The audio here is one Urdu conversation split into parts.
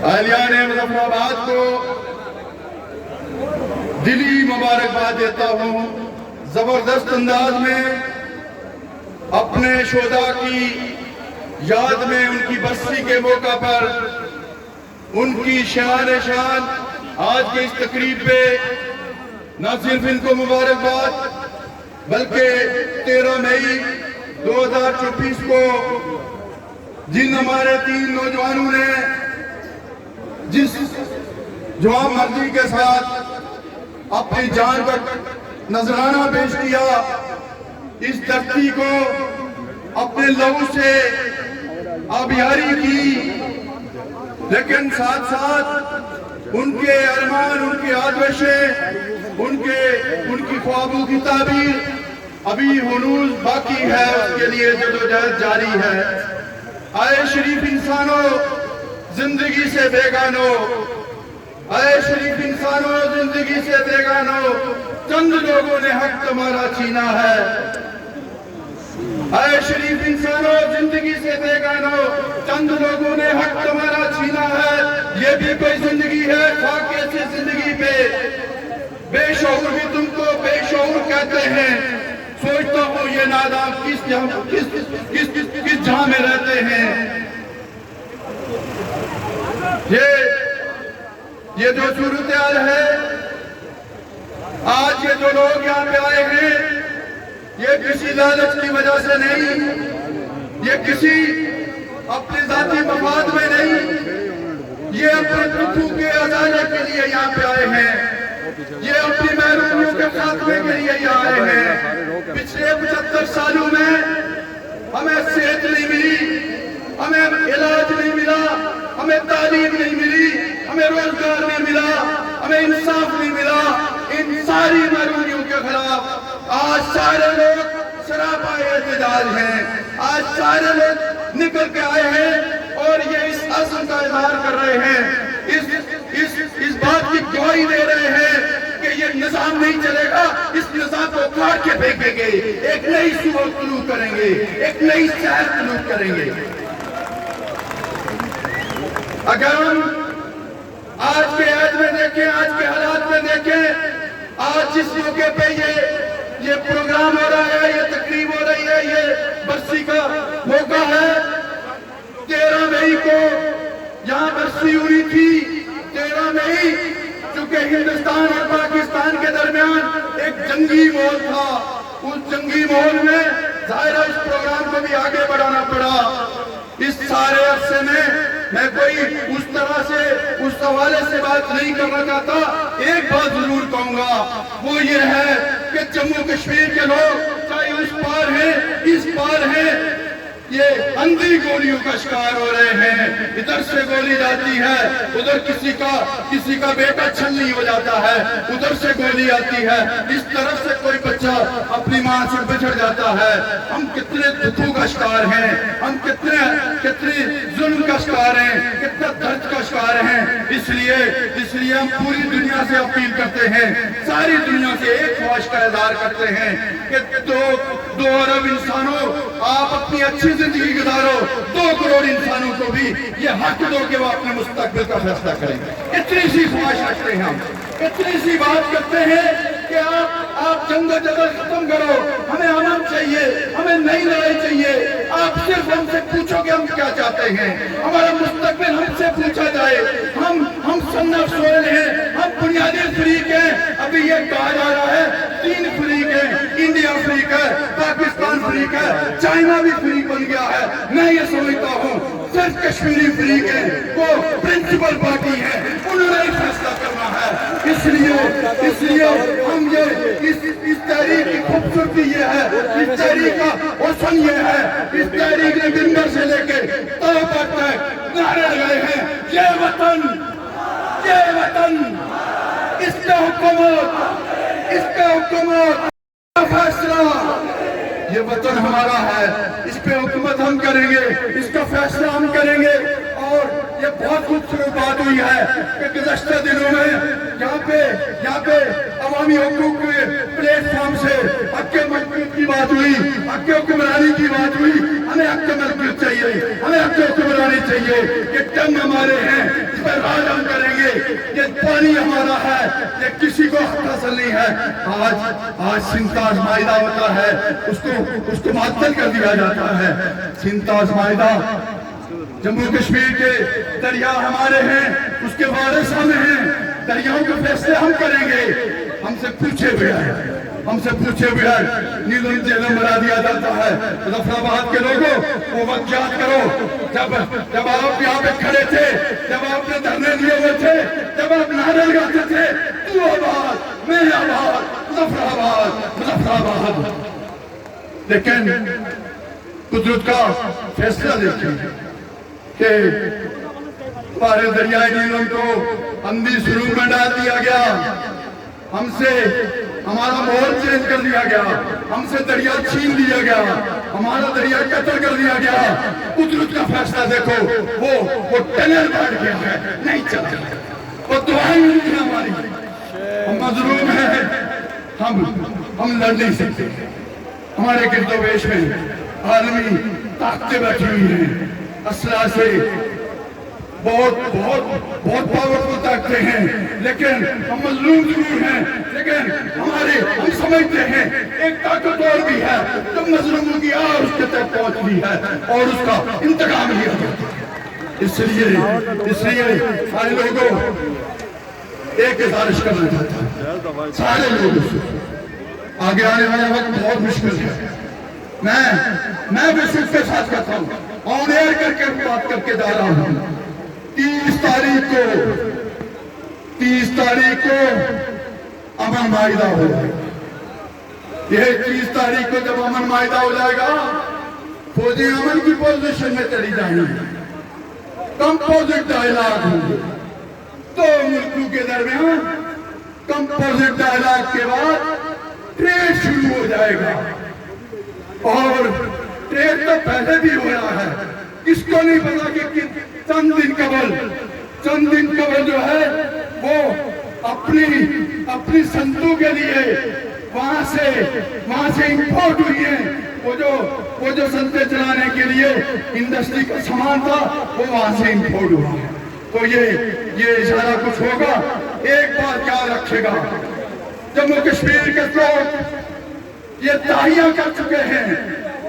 اہلیان مظفرآباد کو دلی مبارکباد دیتا ہوں۔ زبردست انداز میں اپنے شہداء کی یاد میں ان کی برسی کے موقع پر ان کی شان آج کے اس تقریب پہ نہ صرف ان کو مبارکباد بلکہ 13 مئی 2024 کو جن ہمارے 3 نوجوانوں نے جس جوان مرضی کے ساتھ اپنی جان کا نذرانہ پیش کیا، اس دھرتی کو اپنے لہو سے آبیاری کی، لیکن ساتھ ساتھ ان کے ارمان، ان کی آدوشیں، ان کی خوابوں کی تعبیر ابھی ہنوز باقی ہے، اس کے لیے جدوجہد جاری ہے۔ آئے شریف انسانوں زندگی سے بیگانوں، اے شریف انسانوں زندگی سے بیگانوں، چند لوگوں نے حق تمہارا چھینا ہے۔ اے شریف انسانوں زندگی سے بیگانوں، چند لوگوں نے حق تمہارا چھینا ہے۔ یہ بھی کوئی زندگی ہے؟ خاک ایسی زندگی پہ بے شعور بھی تم کو بے شعور کہتے ہیں۔ سوچتا ہوں یہ نادان کس جہاں میں رہتے ہیں۔ یہ جو صورتحال ہے، آج یہ جو لوگ یہاں پہ آئے ہیں، یہ کسی لالچ کی وجہ سے نہیں، یہ کسی اپنے ذاتی مفاد میں نہیں، یہ اپنے دکھوں کے ازالے کے لیے یہاں پہ آئے ہیں، یہ اپنی محرومیوں کے خاتمے کے لیے یہاں آئے ہیں۔ پچھلے 75 سالوں میں ہمیں صحت نہیں ملی، ہمیں علاج نہیں ملا، ہمیں تعلیم نہیں ملی، ہمیں روزگار نہیں ملا، ہمیں انصاف نہیں ملا۔ ان ساری محرومیوں کے خلاف آج سارے لوگ سراپا احتجاج ہیں، آج سارے لوگ نکل کے آئے ہیں اور یہ اس عزم کا اظہار کر رہے ہیں، اس بات کی گواہی دے رہے ہیں کہ یہ نظام نہیں چلے گا، اس نظام کو کاٹ کے پھینکیں گے، ایک نئی صبح طلوع کریں گے، ایک نئی شہر طلوع کریں گے۔ اگر ہم آج کے عہد میں دیکھیں، آج کے حالات میں دیکھیں، آج جس موقع پہ یہ پروگرام ہو رہا ہے، یہ تقریب ہو رہی ہے، یہ برسی کا موقع ہے۔ 13 مئی کو یہاں برسی ہوئی تھی۔ 13 مئی چونکہ ہندوستان اور پاکستان کے درمیان ایک جنگی ماحول تھا، اس جنگی ماحول میں ظاہر ہے اس پروگرام کو بھی آگے بڑھانا پڑا۔ اس سارے عرصے میں میں کوئی اس طرح سے اس حوالے سے بات نہیں کرنا چاہتا، ایک بات ضرور کہوں گا، وہ یہ ہے کہ جموں کشمیر کے لوگ چاہے اس پار ہیں اس پار ہیں، یہ اندھی گولیوں کا شکار ہو رہے ہیں۔ ادھر سے گولی جاتی ہے، ادھر کسی کا بیٹا چھلنی ہو جاتا ہے، ادھر سے گولی آتی ہے، اس طرف سے کوئی بچہ اپنی ماں سے بچھڑ جاتا ہے۔ ہم کتنے دکھوں کا شکار ہیں، ہم کتنے ظلم کا شکار ہیں، کتنا درد کا شکار ہیں۔ اس لیے ہم پوری دنیا سے اپیل کرتے ہیں، ساری دنیا سے ایک خواہش کا اظہار کرتے ہیں کہ 2 ارب انسانوں آپ اپنی اچھی زندگی گزارو، 2 کروڑ انسانوں کو بھی یہ حق دو کہ وہ اپنے مستقبل کا فیصلہ کریں۔ اتنی سی خواہش رکھتے ہیں ہم، اتنی سی بات کرتے ہیں کہ آپ جنگ و جدل ختم کرو، ہمیں امن چاہیے، ہمیں نئی لڑائی چاہیے۔ آپ صرف ہم سے پوچھو کہ ہم کیا چاہتے ہیں، ہمارا مستقبل ہم سے پوچھا جائے۔ ہم صنف سوئل ہیں، ہم بنیادی فریق ہیں۔ ابھی یہ کہا جا رہا ہے 3 فریق ہیں، انڈیا فریق ہے، پاکستان فریق ہے، چائنا بھی فریق بن گیا ہے۔ میں یہ سمجھتا ہوں صرف کشمیری فریق ہے، وہ پرنسپل پارٹی ہے، انہوں نے ہی فیصلہ کرنا ہے۔ اس لیے ہم اس تحریک کی خوبصورتی یہ ہے، اس تحریک کا حسن یہ ہے، اس تحریک نے منبر سے لے کے توبہ تک نعرے لگائے ہیں، یہ وطن، اس کا حکومت فیصلہ، یہ وطن ہمارا ہے، اس پہ حکومت ہم کریں گے، اس کا فیصلہ ہم کریں گے۔ اور یہ بہت خوبصورت بات ہوئی ہے کہ گزشتہ دنوں میں یہاں پہ عوامی حقوق کے پلیٹ فارم سے حق کے ملکیت کی بات ہوئی، حق کے حکمرانی کی بات ہوئی۔ ہمیں حق کے ملکیت چاہیے، ہمیں حق کے جانی چاہیے کہ ڈیم ہمارے ہیں، اس پر راج ہم کریں گے، یہ پانی ہمارا ہے، یہ کسی کو حاصل نہیں ہے۔ آج سنتاز معاہدہ ہوتا ہے، اس کو معطل کر دیا جاتا ہے۔ سنتاز معاہدہ، جموں کشمیر کے دریا ہمارے ہیں، اس کے وارث ہم ہیں، دریاؤں کے فیصلے ہم کریں گے۔ ہم سے پوچھے بغیر نیلم جیلم بنا دیا جاتا ہے۔ مظفر آباد کے لوگوں وہ وقت یاد کرو جب آپ یہاں پہ کھڑے تھے، جب آپ نے دھرنے لیے ہوئے تھے، جب آپ نعرے لگاتے تھے، تو آباد، میں آباد، مظفر آباد۔ لیکن قدرت کا فیصلہ دیکھیں کہ ہمارے دریائے نیلم کو اندھی سرور میں ڈال دیا گیا، ہم سے ہمارا ماحول چینج کر دیا گیا، ہم سے دریا چھین لیا گیا، ہمارا دریا قتل کر دیا گیا۔ قدرت کا فیصلہ دیکھو، وہ ٹنل بیٹھ گیا ہے، نہیں چلتا، وہ دعائیں نہیں ہیں ہماری، ہم مظلوم ہیں، ہم لڑ نہیں سکتے۔ ہمارے گرد و پیش میں عالمی طاقتیں بیٹھی ہوئی ہیں، اسلحہ سے بہت پاورفل طاقتیں ہیں، لیکن ہم مظلوم ضرور ہیں، لیکن ہم سمجھتے ہیں ایک طاقت اور بھی ہے جو مظلوموں کی اور اس کے تک پہنچتی ہے اور اس کا انتقام لیا جاتا ہے۔ اس لیے سارے لوگوں ایک گزارش کرنا چاہتا ہوں، سارے لوگوں سے آگے آنے والا وقت بہت مشکل ہے۔ میں بھی صرف کے ساتھ کہتا ہوں، آن ایئر کر کے بات کر کے جا رہا ہوں، 30 تاریخ کو امن معاہدہ ہو جائے گا۔ یہ 30 تاریخ کو جب امن معاہدہ ہو جائے گا، فوجی امن کی پوزیشن میں چلی جائیں گی، کمپوزٹ ڈائیلاگ ہوں گے، دو ملکوں کے درمیان کمپوزٹ ڈائیلاگ کے بعد ٹریڈ شروع ہو جائے گا۔ اور ٹریڈ تو پہلے بھی ہو رہا ہے، کس کو نہیں پتا کہ چند دن قبل جو ہے وہ اپنی صنعتوں کے لیے وہاں سے امپورٹ ہوئی ہیں، وہ جو صنعتیں چلانے کے لیے انڈسٹری کا سامان تھا وہ وہاں سے امپورٹ ہوا ہے۔ تو یہ اشارہ کچھ ہوگا، ایک بات یاد رکھے گا، جموں کشمیر کے لوگ یہ داعیہ کر چکے ہیں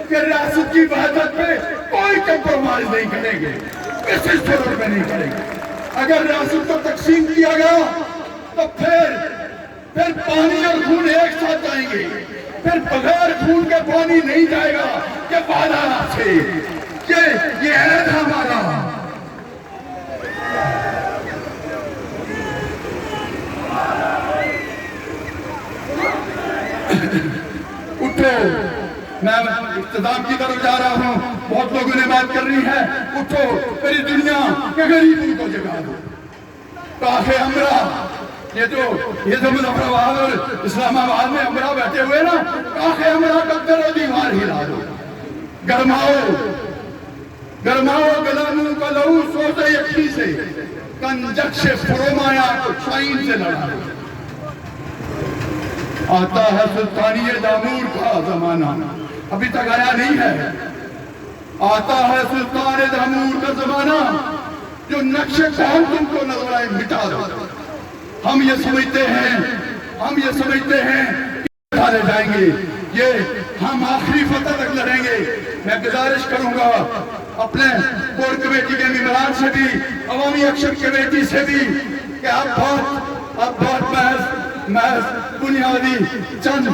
کہ ریاست کی وحدت پہ کوئی کمپرومائز نہیں کریں گے، کسی صورت میں نہیں کریں گے۔ اگر ریاست کو تقسیم کیا گیا تو پھر پانی اور خون ایک ساتھ جائیں گے، پھر بغیر خون کے پانی نہیں جائے گا۔ یہ وعدہ آپ سے، یہ عہد ہمارا۔ اٹھو، میں اختتام کی طرف جا رہا ہوں، بہت لوگوں نے بات کر رہی ہے، اٹھو میری دنیا کے غریبوں کو جگا دو۔ کاخ امرا، یہ جو مظفر آباد اور اسلام آباد میں امرا بیٹھے ہوئے نا، کاخ امرا کا در و دیوار ہلا دو، گرماؤ گلاموں کا لہو سوزے یکی سے، کنجکش فرومایا کو شاہین سے لڑا دو۔ آتا ہے سلطانی دامور کا زمانہ، ابھی تک آیا نہیں ہے۔ آتا ہے سلطان دامور کا زمانہ، جو نقش قوم تم کو نظر آئے مٹا دو۔ ہم یہ سمجھتے ہیں کہ ڈالے جائیں گے، یہ ہم آخری فتح تک لڑیں گے۔ میں گزارش کروں گا اپنے کور کمیٹی کے ممبران سے بھی، عوامی ایکشن کمیٹی سے بھی، کہ اب بہت محض بنیادی چند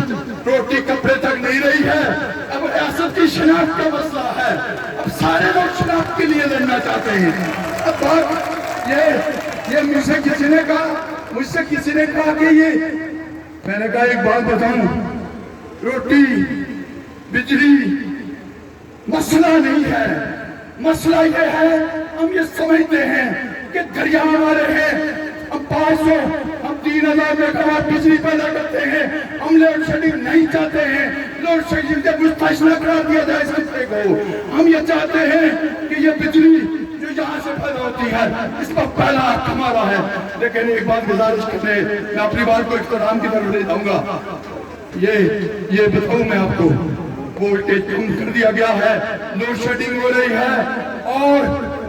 روٹی کپڑے تک نہیں رہی ہے، اب ریاست کی شناخت کا مسئلہ ہے، اب سارے لوگ شناخت کے لیے لڑنا چاہتے ہیں۔ اب بات یہ مجھ سے کسی نے کہا کہ میں نے کہا ایک بات بتاؤں، روٹی بجلی مسئلہ نہیں ہے، مسئلہ یہ ہے ہم یہ سمجھتے ہیں کہ دریا ہمارے ہیں، ہم 500 ہم 3000 میگاواٹ بجلی پیدا کرتے ہیں، ہم لوڈ شیڈنگ نہیں چاہتے ہیں، لوڈ شیڈنگ جب مستحصل قرار دیا جائے سمجھتے کو، ہم یہ چاہتے ہیں کہ یہ بجلی جو یہاں سے پیدا ہوتی ہے اس پر پہلا حق ہمارا ہے۔ لیکن ایک بات گزارش کرنے، میں اپنی بات کو اختتام کی طرف لے جاؤں گا، یہ بتاؤں میں آپ کو، وولٹیج کم کر دیا گیا ہے، لوڈ شیڈنگ ہو رہی ہے، اور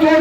2